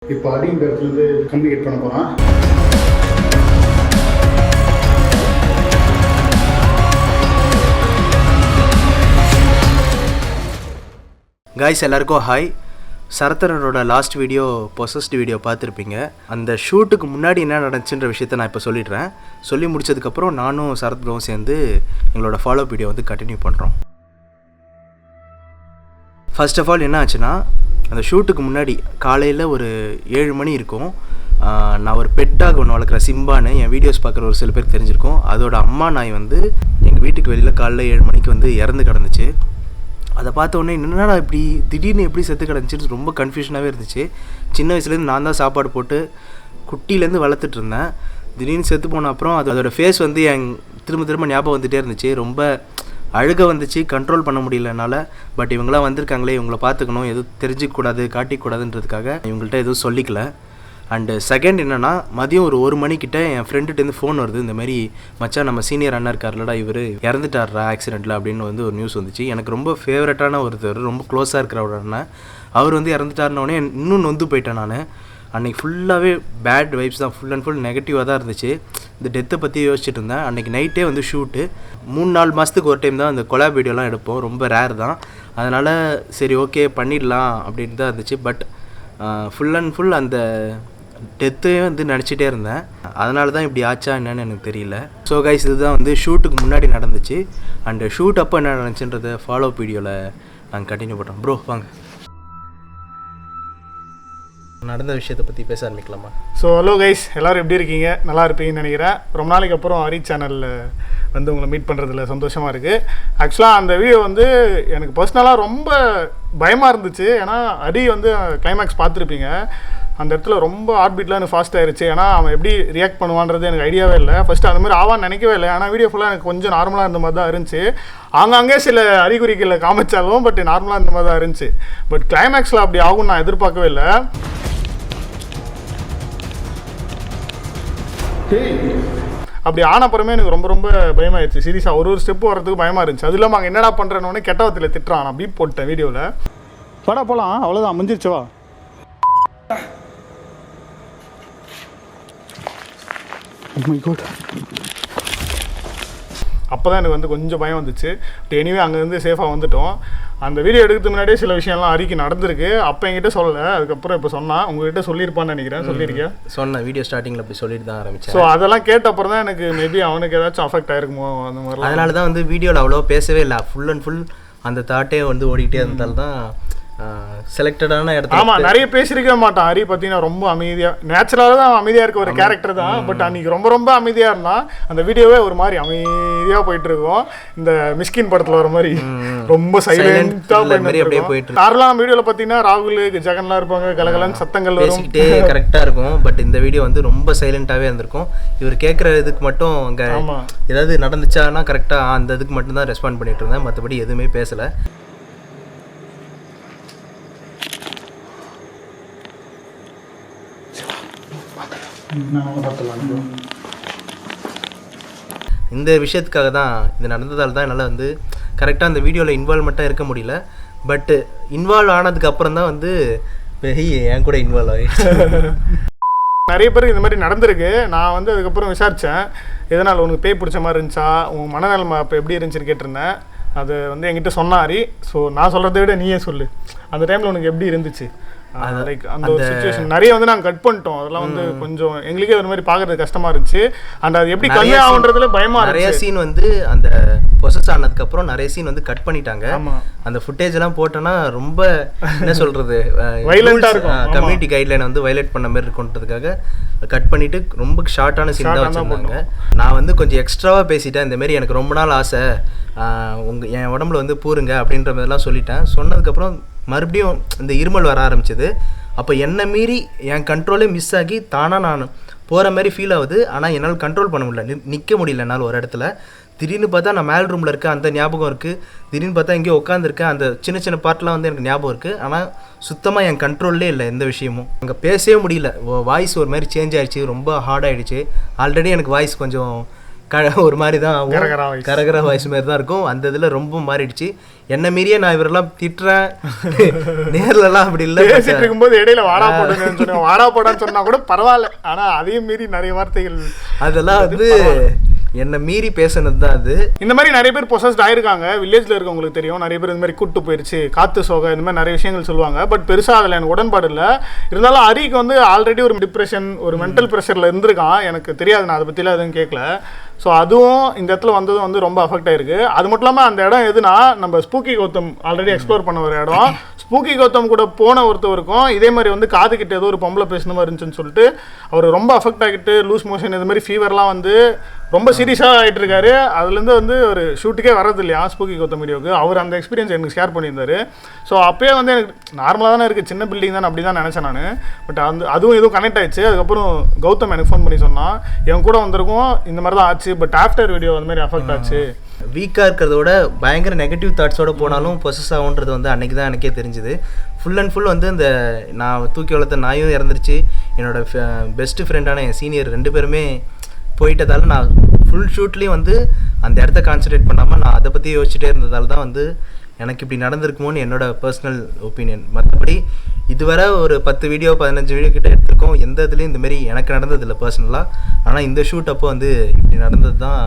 இப்போ அதிக இடத்துலேருந்து கம்யூனிகேட் பண்ண போகிறான். காய்ஸ் எல்லாருக்கும் ஹாய். சரத்தனோட லாஸ்ட் வீடியோ பொசஸ்ட் வீடியோ பார்த்துருப்பீங்க. அந்த ஷூட்டுக்கு முன்னாடி என்ன நடந்துச்சுன்ற விஷயத்த நான் இப்போ சொல்லிடுறேன். சொல்லி முடிச்சதுக்கப்புறம் நானும் சரத் ப்ரோவும் சேர்ந்து எங்களோட ஃபாலோ வீடியோ வந்து கண்டினியூ பண்ணுறோம். ஃபர்ஸ்ட் ஆஃப் ஆல் என்ன ஆச்சுன்னா, அந்த ஷூட்டுக்கு முன்னாடி காலையில் ஒரு 7 மணி இருக்கும். நான் ஒரு பெட் டாக் ஒன்று வளர்க்குற சிம்பான்னு என் வீடியோஸ் பார்க்குற ஒரு சில பேர் தெரிஞ்சிருக்கும். அதோட அம்மா நாய் வந்து எங்கள் வீட்டுக்கு வெளியில் காலையில் 7 மணிக்கு வந்து இறந்து கிடந்துச்சு. அதை பார்த்த உடனே என்னடா இப்படி திடீர்னு எப்படி செத்து கிடந்துச்சுன்னு ரொம்ப கன்ஃபியூஷனாகவே இருந்துச்சு. சின்ன வயசுலேருந்து நான் தான் சாப்பாடு போட்டு குட்டிலேருந்து வளர்த்துட்டு இருந்தேன். திடீர்னு செத்து போன அப்புறம் அதோடய ஃபேஸ் வந்து திரும்ப ஞாபகம் வந்துகிட்டே இருந்துச்சு. ரொம்ப அழுக வந்துச்சு, கண்ட்ரோல் பண்ண முடியலனால. பட் இவங்களாம் வந்திருக்காங்களே, இவங்கள பார்த்துக்கணும், எதுவும் தெரிஞ்சிக்கூடாது காட்டிக்கூடாதுன்றதுக்காக இவங்கள்ட்ட எதுவும் சொல்லிக்கல. அண்டு செகண்ட் என்னென்னா, மதியம் ஒரு 1 மணிக்கிட்ட என் ஃப்ரெண்டுகிட்டேருந்து ஃபோன் வருது. இந்த மாதிரி மச்சான் நம்ம சீனியர் அண்ணா இருக்கார்லடா, இவர் இறந்துட்டார்ரா ஆக்சிடெண்ட்டில் அப்படின்னு வந்து ஒரு நியூஸ் வந்துச்சு. எனக்கு ரொம்ப ஃபேவரட்டான ஒருத்தர், ரொம்ப க்ளோஸாக இருக்கிற ஒரு அண்ணன். அவர் வந்து இறந்துட்டாருன்னொடனே இன்னும் நொந்து போயிட்டேன் நான். அன்றைக்கி ஃபுல்லாகவே பேட் வைப்ஸ் தான், ஃபுல் அண்ட் ஃபுல் நெகட்டிவாக தான் இருந்துச்சு. இந்த டெத்தை பற்றி யோசிச்சுட்டு இருந்தேன். அன்றைக்கி நைட்டே வந்து ஷூட்டு 3-4 மாதத்துக்கு ஒரு டைம் தான் அந்த கொலாப் வீடியோலாம் எடுப்போம், ரொம்ப ரேர் தான். அதனால் சரி ஓகே பண்ணிடலாம் அப்படின்னு தான் இருந்துச்சு. பட் ஃபுல் அண்ட் ஃபுல் அந்த டெத்தையும் வந்து நினச்சிட்டே இருந்தேன். அதனால தான் இப்படி ஆச்சா என்னன்னு எனக்கு தெரியல. ஸோ கைஸ், இதுதான் வந்து ஷூட்டுக்கு முன்னாடி நடந்துச்சு. அண்டு ஷூட் அப்போ என்ன நடந்துச்சுன்றதை ஃபாலோ வீடியோவில் நாங்கள் கண்டினியூ பண்ணுறோம். ப்ரோ வாங்க, நடந்த விஷயத்தை பற்றி பேச ஆரம்பிக்கலாமா? ஸோ ஹலோ கைஸ், எல்லோரும் எப்படி இருக்கீங்க? நல்லா இருப்பீங்கன்னு நினைக்கிறேன். ரொம்ப நாளைக்கு அப்புறம் ஹரி சேனலில் வந்து உங்களை மீட் பண்ணுறதுல சந்தோஷமாக இருக்குது. ஆக்சுவலாக அந்த வீடியோ வந்து எனக்கு பர்சனலாக ரொம்ப பயமாக இருந்துச்சு. ஏன்னா ஹரி வந்து கிளைமேக்ஸ் பார்த்துருப்பீங்க. அந்த இடத்துல ரொம்ப ஹார்ட் பீட்லாம் எனக்கு ஃபாஸ்ட் ஆயிருச்சு. ஏன்னா அவன் எப்படி ரியாக்ட் பண்ணுவான்றது எனக்கு ஐடியாவே இல்லை. ஃபஸ்ட்டு அந்த மாதிரி ஆவான்னு நினைக்கவே இல்லை. ஆனால் வீடியோ ஃபுல்லாக எனக்கு கொஞ்சம் நார்மலாக இருந்த மாதிரி தான் இருந்துச்சு. ஆங்காங்கே சில அறிகுறிகளை காமிச்சாலும் பட் நார்மலாக இருந்த மாதிரி தான் இருந்துச்சு. பட் கிளைமேக்ஸில் அப்படி ஆகும்னு நான் எதிர்பார்க்கவே இல்லை. அப்படி ஆனப்புறமே எனக்கு ரொம்ப ரொம்ப பயமாயிருச்சு. சீரியஸாக ஒரு ஸ்டெப்பு வரதுக்கு பயமாக இருந்துச்சு. அது இல்லாமல் அங்கே என்னடா பண்ணுறேன்னு கெட்டவத்தில் திட்டுறான். நான் பீப் போட்டேன் வீடியோவில். வாடா போகலாம், அவ்வளோதான் முடிஞ்சிருச்சுவா. அப்போ தான் எனக்கு வந்து கொஞ்சம் பயம் வந்துச்சு. பட் எனிவே அங்கேருந்து சேஃபாக வந்துட்டோம். அந்த வீடியோ எடுக்கிறதுக்கு முன்னாடியே சில விஷயம்லாம் அறிக்கை நடந்திருக்கு. அப்போ என்கிட்ட சொல்லலை, அதுக்கப்புறம் இப்போ சொன்னால் உங்ககிட்ட சொல்லியிருப்பான்னு நினைக்கிறேன். சொல்லியிருக்கேன், சொன்னேன் வீடியோ ஸ்டார்டிங்கில் அப்படி சொல்லிட்டு தான் ஆரம்பிச்சேன். ஸோ அதெல்லாம் கேட்ட அப்புறம் தான் எனக்கு மேபி அவனுக்கு ஏதாச்சும் அஃபெக்ட் ஆகிருக்குமோ அந்த மாதிரி. அதனால தான் வந்து வீடியோவில் அவ்வளோ பேசவே இல்லை. ஃபுல் அண்ட் ஃபுல் அந்த தாட்டே வந்து ஓடிக்கிட்டே இருந்தால் தான் செலக்டடான இடத்துல. ஆமாம், நிறைய பேசியிருக்கவே மாட்டான். ஹரி பார்த்தீங்கன்னா ரொம்ப அமைதியாக, நேச்சுரலாக தான் அமைதியாக இருக்க ஒரு கேரக்டர் தான். பட் அன்றைக்கி ரொம்ப ரொம்ப அமைதியாக இருந்தான். அந்த வீடியோவே ஒரு மாதிரி அமைதியாக போயிட்டு இருக்கோம். இந்த மிஸ்கின் படத்தில் வர மாதிரி ரொம்ப சைலண்டாக போயிட்டு. நார்மலாக வீடியோவில் பார்த்தீங்கன்னா ராகுல் ஜெகன்லாம் இருப்பாங்க, கலகலன்னு சத்தங்கள் பேசிக்கிட்டே கரெக்டாக இருக்கும். பட் இந்த வீடியோ வந்து ரொம்ப சைலண்டாகவே இருந்திருக்கும். இவர் கேட்குற இதுக்கு மட்டும் அங்கே ஏதாவது நடந்துச்சானா கரெக்டாக அந்த இதுக்கு மட்டும்தான் ரெஸ்பாண்ட் பண்ணிட்டு இருந்தேன். மற்றபடி எதுவுமே பேசலை. இந்த விஷயத்துக்காக தான், இது நடந்ததால் தான் என்னால் வந்து கரெக்டாக அந்த வீடியோவில் இன்வால்வ்மெண்ட்டாக இருக்க முடியல. பட்டு இன்வால்வ் ஆனதுக்கு அப்புறம் தான் வந்து என் கூட இன்வால்வ் ஆகிடுச்சு. நிறைய பேருக்கு இந்த மாதிரி நடந்திருக்கு. நான் வந்து அதுக்கப்புறம் விசாரித்தேன், எதனால் உனக்கு பேய் பிடிச்ச மாதிரி இருந்துச்சா, உங்கள் மனநிலைமை அப்போ எப்படி இருந்துச்சுன்னு கேட்டிருந்தேன். அது வந்து என்கிட்ட சொன்னாரி. ஸோ நான் சொல்கிறத விட நீயே சொல்லு, அந்த டைமில் உனக்கு எப்படி இருந்துச்சு? லைக் அந்த ஒரு சிச்சுவேஷன் நிறைய வந்து நாங்கள் கட் பண்ணிட்டோம். அதெல்லாம் வந்து கொஞ்சம் எங்களுக்கே ஒரு மாதிரி பார்க்கறது கஷ்டமாக இருந்துச்சு. அண்ட் அது எப்படி கம்மி ஆகுன்றதுல பயமாக இருந்துச்சு. நிறைய சீன் வந்து அந்த ப்ரொசஸ் ஆனதுக்கப்புறம் நிறைய சீன் வந்து கட் பண்ணிட்டாங்க. அந்த ஃபுட்டேஜ் எல்லாம் போட்டோன்னா ரொம்ப என்ன சொல்கிறது, வைலண்டாக இருக்கும். கம்யூனிட்டி கைட்லைன் வந்து வயலேட் பண்ண மாதிரி இருக்குன்றதுக்காக கட் பண்ணிவிட்டு ரொம்ப ஷார்ட்டான சீன் தான் வச்சுருந்தாங்க. நான் வந்து கொஞ்சம் எக்ஸ்ட்ராவாக பேசிட்டேன். இந்தமாரி எனக்கு ரொம்ப நாள் ஆசை, என் உடம்புல வந்து பூருங்க அப்படின்ற மாதிரிலாம் சொல்லிட்டேன். சொன்னதுக்கப்புறம் மறுபடியும் இந்த இருமல் வர ஆரம்பிச்சது. அப்போ என்னை மீறி என் கண்ட்ரோலே மிஸ் ஆகி தானாக நான் போகிற மாதிரி ஃபீல் ஆகுது. ஆனால் என்னால் கண்ட்ரோல் பண்ண முடியல, நிற்க முடியல என்னால் ஒரு இடத்துல. திடீர்னு பார்த்தா நான் மேல் ரூமில் இருக்கேன், அந்த ஞாபகம் இருக்குது. திடீர்னு பார்த்தா எங்கேயோ உட்காந்துருக்கேன், அந்த சின்ன சின்ன பார்ட்லாம் வந்து எனக்கு ஞாபகம் இருக்குது. ஆனால் சுத்தமாக என் கண்ட்ரோல்லே இல்லை எந்த விஷயமும். அங்கே பேசவே முடியல. வாய்ஸ் ஒரு மாதிரி சேஞ்ச் ஆகிடுச்சு, ரொம்ப ஹார்ட் ஆகிடுச்சு. ஆல்ரெடி எனக்கு வாய்ஸ் கொஞ்சம் ஒரு மாதிரி தான் கரகரா ஆகும், voice. கரகரா வாய்ஸ் மாதிரி தான் இருக்கும். அந்த இதில் ரொம்ப மாறிடுச்சு. என்ன மீறியே நான் இவரெல்லாம் திட்டுறேன், நேர்லலாம் அப்படி இல்லை. பேசிட்டு இருக்கும்போது இடையில வாடா போடுங்கன்னு சொன்னா வாடா போடான்னு சொன்னா கூட பரவாயில்ல, ஆனா அதையும் மீறி நிறைய வார்த்தைகள் அதெல்லாம் வந்து என்னை மீறி பேசுனது தான் அது. இந்த மாதிரி நிறைய பேர் பொசஸ்ட் ஆயிருக்காங்க. வில்லேஜ்ல இருக்கவங்களுக்கு தெரியும், நிறைய பேர் இந்த மாதிரி கூட்டு போயிருச்சு, காத்து சோகை, இந்த மாதிரி நிறைய விஷயங்கள் சொல்லுவாங்க. பட் பெருசா அதில் எனக்கு உடன்பாடு இல்லை. இருந்தாலும் அரிக்கு வந்து ஆல்ரெடி ஒரு டிப்ரெஷன், ஒரு மென்டல் ப்ரெஷர்ல இருந்திருக்கான். எனக்கு தெரியாது, நான் அதை பற்றிலாம் எதுவும் கேட்கல. ஸோ அதுவும் இந்த இடத்துல வந்ததும் வந்து ரொம்ப அஃபெக்ட் ஆயிருக்கு. அது மட்டும் இல்லாமல் அந்த இடம் எதுனா, நம்ம ஸ்பூக்கி கௌதம் ஆல்ரெடி எக்ஸ்ப்ளோர் பண்ண ஒரு இடம். ஸ்பூக்கி கௌதம் கூட போன ஒருத்தவருக்கும் இதே மாதிரி வந்து காது கிட்ட ஏதோ ஒரு பொம்பளை பேசின மாதிரி இருந்துச்சுன்னு சொல்லிட்டு அவர் ரொம்ப அஃபெக்ட் ஆகிட்டு லூஸ் மோஷன் இது மாதிரி ஃபீவர்லாம் வந்து ரொம்ப சீரியஸாக ஆகிட்டு இருக்காரு. அதுலேருந்து வந்து ஒரு ஷூட்டுக்கே வரது இல்லையா ஸ்பூக்கி கௌதம் வீடியோக்கு. அவர் அந்த எக்ஸ்பீரியன்ஸ் எனக்கு ஷேர் பண்ணியிருந்தாரு. ஸோ அப்போயே வந்து எனக்கு நார்மலாக தானே இருக்குது, சின்ன பில்டிங் தானே, அப்படி தான் நினச்சேன் நான். பட் அதுவும் எதுவும் கனெக்ட் ஆயிடுச்சு. அதுக்கப்புறம் கௌதம் எனக்கு ஃபோன் பண்ணி சொன்னான், என் கூட வந்திருக்கும் இந்த மாதிரி தான் ஆச்சு, பட் ஆஃப்டர் வீடியோ அந்த மாதிரி அஃபெக்ட் ஆச்சு. வீக்காக இருக்கிறத விட பயங்கர நெகட்டிவ் தாட்ஸோடு போனாலும் பொசஸ் ஆகுன்றது வந்து அன்றைக்கி தான் எனக்கே தெரிஞ்சுது. ஃபுல் அண்ட் ஃபுல் வந்து அந்த நான் தூக்கி வளர்த்த நாயும் இறந்துருச்சு, என்னோடய பெஸ்ட்டு ஃப்ரெண்டான என் சீனியர் 2 பேருமே போயிட்டதால் நான் ஃபுல் ஷூட்லேயும் வந்து அந்த இடத்த கான்சன்ட்ரேட் பண்ணாமல் நான் அதை பற்றி யோசிச்சுட்டே இருந்ததால் தான் வந்து எனக்கு இப்படி நடந்திருக்குமோன்னு என்னோடய பர்சனல் ஒப்பீனியன். மற்றபடி இதுவரை ஒரு 10 வீடியோ 15 வீடியோ கிட்ட எடுத்திருக்கோம், எந்த இதுலேயும் இந்தமாரி எனக்கு நடந்ததில்லை பர்சனலாக. ஆனால் இந்த ஷூட் அப்போ வந்து இப்படி நடந்தது தான்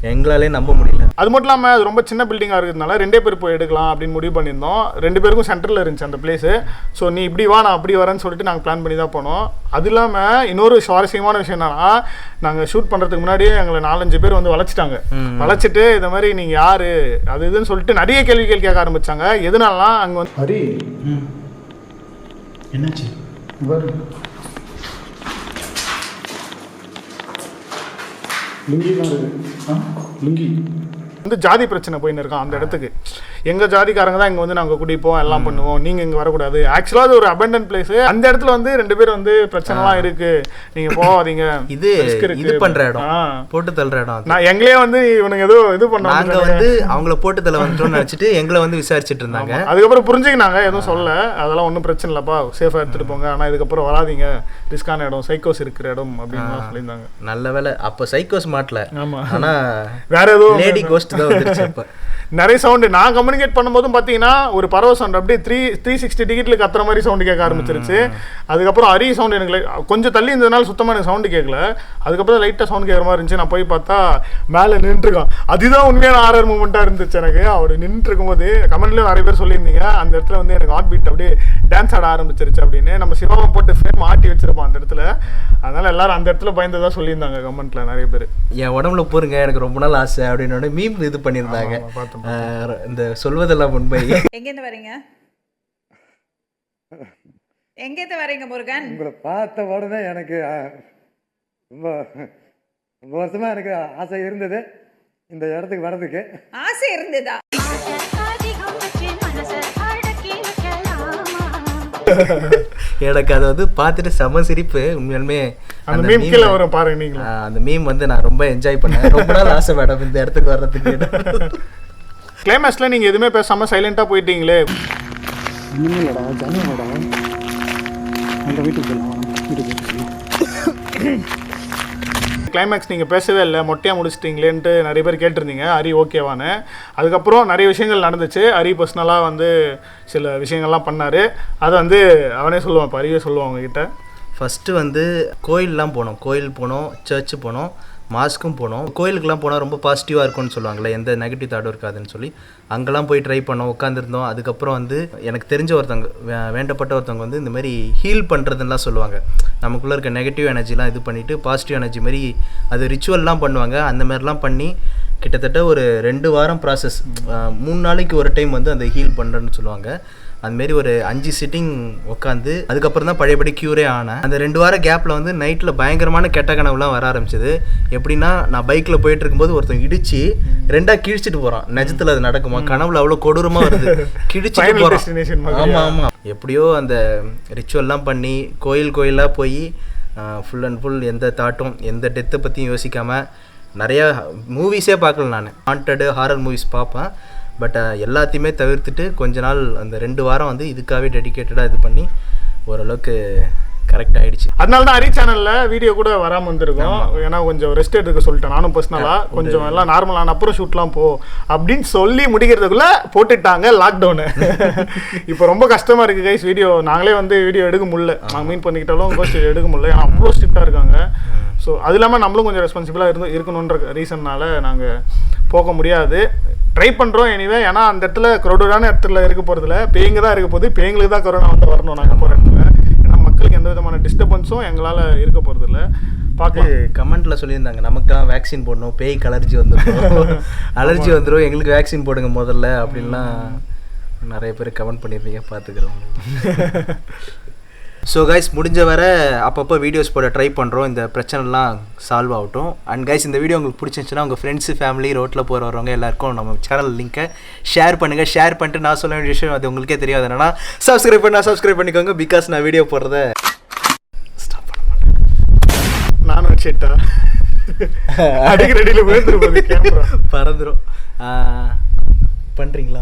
எங்களாலே நம்ப முடியல. அது மட்டும் இல்லாமல் அது ரொம்ப சின்ன பில்டிங்காக இருக்கிறதுனால 2 பேர் போய் எடுக்கலாம் அப்படின்னு முடிவு பண்ணியிருந்தோம். 2 பேருக்கும் சென்டரில் இருந்துச்சு அந்த பிளேஸு. ஸோ நீ இப்படி வா, நான் அப்படி வரேன்னு சொல்லிட்டு நாங்கள் பிளான் பண்ணி தான் போனோம். அது இல்லாமல் இன்னொரு சுவாரஸ்யமான விஷயம் என்னன்னா, நாங்கள் ஷூட் பண்ணுறதுக்கு முன்னாடியே எங்களை 4-5 பேர் வந்து வளைச்சிட்டாங்க. வளைச்சிட்டு இந்த மாதிரி நீங்கள் யார் அது இதுன்னு சொல்லிட்டு நிறைய கேள்விகள் கேட்க ஆரம்பித்தாங்க. எதனாலலாம் அங்கே வந்து ஹரி என்னாச்சு லுங்கிலாம் இருக்குது, லுங்கி வந்து ஜாதி பிரச்சனை போயின்னு இருக்கான் அந்த இடத்துக்கு. எங்கள் ஜாதிக்காரங்க தான் இங்கே வந்து நாங்கள் குடிப்போம் எல்லாம் பண்ணுவோம், நீங்கள் இங்கே வரக்கூடாது. ஆக்சுவலாக அது ஒரு அபண்டன்ட் பிளேஸு. அந்த இடத்துல வந்து 2 பேர் வந்து பிரச்சனைலாம் இருக்குது, நீங்கள் போகாதீங்க, இது பண்ணுற இடம், போட்டு தள்ளுற இடம். நான் எங்களே வந்து இவனுங்க ஏதோ இது பண்ணாங்க, நாங்கள் வந்து அவங்கள போட்டு தள்ள வந்துட்டோம்னு நினச்சிட்டு எங்களை வந்து விசாரிச்சுட்டு இருந்தாங்க. அதுக்கப்புறம் புரிஞ்சுக்கினாங்க, எதுவும் சொல்ல, அதெல்லாம் ஒன்றும் பிரச்சனை இல்லைப்பா, சேஃபாக எடுத்துகிட்டு போங்க, ஆனால் இதுக்கப்புறம் வராதிங்க, ரிஸ்கான இடம், சைக்கோஸ் இருக்கிற இடம் அப்படின்னு சொல்லியிருந்தாங்க. நல்ல வேலை அப்போ சைக்கோஸ் மாட்டல. ஆமாம், ஆனால் வேற ஏதோ லேடி கோஸ்ட் தான் வந்துருச்சு. அப்போ நிறைய சவுண்டு நான் கம்யூனிகேட் பண்ணும்போதும் பார்த்தீங்கன்னா ஒரு பறவை சவுண்ட் அப்படியே 360 டிகிரில் கத்துற மாதிரி சவுண்டு கேட்க ஆரம்பிச்சிருச்சு. அதுக்கப்புறம் அரி சவுண்டு எனக்கு கொஞ்சம் தள்ளி இருந்ததுனால சுத்தமாக எனக்கு சவுண்டு கேட்கல. அதுக்கப்புறம் லைட்டாக சவுண்ட் கேட்குற மாதிரி இருந்துச்சு. நான் போய் பார்த்தா மேலே நின்றுருக்கான். அதுதான் உண்மையான ஆரர் மூமெண்ட்டாக இருந்துச்சு எனக்கு. அவர் நின்று இருக்கும்போது கமெண்ட்லேயும் நிறைய பேர் சொல்லியிருந்தீங்க, அந்த இடத்துல வந்து எனக்கு ஹார்ட் பீட் அப்படியே டான்ஸ் ஆட ஆரம்பிச்சிருச்சு அப்படின்னு. நம்ம சிவாவை போட்டு ஃப்ரேம் ஆட்டி வச்சிருப்போம் அந்த இடத்துல. அதனால எல்லாரும் அந்த இடத்துல பயந்ததா சொல்லியிருந்தாங்க கமெண்ட்ல நிறைய பேர். என் உடம்புல போருங்க எனக்கு ரொம்ப நாள் ஆசை அப்படின்னு மீம் இது பண்ணியிருந்தாங்க. இந்த சொல்வதெல்லாம் உண்மை. எங்கேருந்து வரீங்க? எங்கேருந்து வரீங்க முருகன்? உங்களை பார்த்த உடனே எனக்கு ரொம்ப வருஷமா எனக்கு ஆசை இருந்தது இந்த இடத்துக்கு வர்றதுக்கு. ஆசை இருந்ததா? எனக்கு அதை வந்து பார்த்துட்டு செம சிரிப்பு உண்மையாலுமே. அந்த மீம் கீழே வரும் பாருங்க நீங்க. அந்த மீம் வந்து நான் ரொம்ப என்ஜாய் பண்ணேன். ரொம்ப நாள் ஆசை மேடம் இந்த இடத்துக்கு வர்றதுக்கு. கிளைமேக்ஸ்ல நீங்க எதுவுமே பேசாம சைலண்டா போயிட்டீங்களே. இல்லடா ஜனடா அந்த வீட்டுக்கு போலாம், வீட்டுக்கு. கிளைமேக்ஸ் நீங்கள் பேசவே இல்லை, மொட்டையாக முடிச்சிட்டிங்களேன்ட்டு நிறைய பேர் கேட்டிருந்தீங்க ஹரி ஓகேவானு. அதுக்கப்புறம் நிறைய விஷயங்கள் நடந்துச்சு. ஹரி பர்சனலாக வந்து சில விஷயங்கள்லாம் பண்ணார். அதை வந்து அவனே சொல்லுவான், இப்போ ஹரியே சொல்லுவான் அவங்ககிட்ட. ஃபஸ்ட்டு வந்து கோயிலெலாம் போனோம், கோயில் போனோம், சர்ச்சு போனோம், மாஸ்க்கும் போனோம். கோயிலுக்கெலாம் போனால் ரொம்ப பாசிட்டிவாக இருக்கும்னு சொல்லுவாங்களே, எந்த நெகட்டிவ் தாட்டும் இருக்காதுன்னு சொல்லி அங்கெல்லாம் போய் ட்ரை பண்ணோம், உட்காந்துருந்தோம். அதுக்கப்புறம் வந்து எனக்கு தெரிஞ்ச ஒருத்தவங்க, வேண்டப்பட்ட ஒருத்தவங்க வந்து இந்த மாதிரி ஹீல் பண்ணுறதுலாம் சொல்லுவாங்க. நமக்குள்ளே இருக்க நெகட்டிவ் எனர்ஜிலாம் இது பண்ணிவிட்டு பாசிட்டிவ் எனர்ஜி மாதிரி அது ரிச்சுவல்லாம் பண்ணுவாங்க. அந்த மாதிரிலாம் பண்ணி கிட்டத்தட்ட ஒரு 2 வாரம் ப்ராசஸ், 3 நாளைக்கு ஒரு டைம் வந்து அந்த ஹீல் பண்ணுறேன்னு சொல்லுவாங்க. அதுமாரி ஒரு 5 சிட்டிங் உட்காந்து அதுக்கப்புறம் தான் பழையபடி க்யூரே ஆனேன். அந்த 2 வார கேப்பில் வந்து நைட்டில் பயங்கரமான கெட்ட கனவுலாம் வர ஆரம்பிச்சிது. எப்படின்னா, நான் பைக்கில் போயிட்டு இருக்கும்போது ஒருத்தன் இடிச்சு 2ஆக கிழிச்சிட்டு போகிறான். நிஜத்தில் அது நடக்குமா? கனவுல அவ்வளோ கொடூரமாக வருது, கிழிச்சிட்டு போகிறான். ஆமாம் ஆமாம். எப்படியோ அந்த ரிச்சுவல்லாம் பண்ணி கோயிலாக போய் ஃபுல் அண்ட் ஃபுல் எந்த தாட்டும் எந்த டெத்தை பற்றியும் யோசிக்காமல் நிறையா மூவிஸே பார்க்கல. நான் ஹாண்டடு ஹாரர் மூவிஸ் பார்ப்பேன், பட் எல்லாத்தையுமே தவிர்த்துட்டு கொஞ்ச நாள் அந்த 2 வாரம் வந்து இதுக்காகவே டெடிக்கேட்டடாக இது பண்ணி ஓரளவுக்கு கரெக்ட் ஆயிடுச்சு. அதனால தான் ஹரி சேனல்ல வீடியோ கூட வராமல் வந்திருக்கோம். ஏன்னா கொஞ்சம் ரெஸ்ட் எடுக்க சொல்லிட்டேன் நானும் பர்சனலாக. கொஞ்சம் எல்லாம் நார்மலான அப்புறம் ஷூட்லாம் போ அப்படின்னு சொல்லி முடிக்கிறதுக்குள்ள போட்டுட்டாங்க லாக்டவுனு. இப்போ ரொம்ப கஷ்டமா இருக்கு கைஸ். வீடியோ நாங்களே வந்து வீடியோ எடுக்க முடியல. நாங்கள் மீன் பண்ணிக்கிட்டாலும் கோஸ்ட் எடுக்க முடியல. ஏன்னா அவ்வளோ ஸ்ட்ரிக்டாக இருக்காங்க. ஸோ அது இல்லாமல் நம்மளும் கொஞ்சம் ரெஸ்பான்சிபிளாக இருக்கணுன்ற ரீசன்னால நாங்கள் போக முடியாது. ட்ரை பண்ணுறோம் எனிவே. ஏன்னா அந்த இடத்துல க்ரௌடடான இடத்துல இருக்க போகிறதில்ல, பேய்ங்க தான் இருக்க போகுது. பேய்ங்களுக்கு தான் கொரோனா வந்து வரணும் நாங்கள் போகிற இடத்துல. ஏன்னா மக்களுக்கு எந்த விதமான டிஸ்டர்பன்ஸும் எங்களால் இருக்க போகிறதில்ல. பார்க்கலாம். கமெண்ட்ல சொல்லியிருந்தாங்க நமக்கெல்லாம் வேக்சின் போடணும், பேய்க்கு அலர்ஜி வந்துடும், அலர்ஜி வந்துடும், எங்களுக்கு வேக்சின் போடுங்க முதல்ல அப்படின்லாம் நிறைய பேர் கமெண்ட் பண்ணியிருந்தீங்க, பார்த்துக்கிறோம். ஸோ கைஸ் முடிஞ்ச வர அப்பப்போ வீடியோஸ் போட ட்ரை பண்ணுறோம், இந்த பிரச்சனைலாம் சால்வ் ஆகட்டும். அண்ட் கைஸ் இந்த வீடியோ உங்களுக்கு பிடிச்சிருந்துச்சுன்னா உங்கள் ஃப்ரெண்ட்ஸு ஃபேமிலி ரோட்டில் போகிற வரவங்க எல்லாருக்கும் நம்ம சேனல் லிங்க்கை ஷேர் பண்ணுங்கள். ஷேர் பண்ணிட்டு நான் சொல்ல வேண்டிய விஷயம் அது உங்களுக்கே தெரியாது என்னன்னா சப்ஸ்கிரைப் பண்ணிக்கோங்க. பிகாஸ் நான் வீடியோ போடுறத ஸ்டாப் பண்ண மாட்டேன். நானும் வச்சுட்டா அடிக்க ரெடியில் விழுந்துருப்போம், கேமரா பறந்துடும். பண்ணுறீங்களா?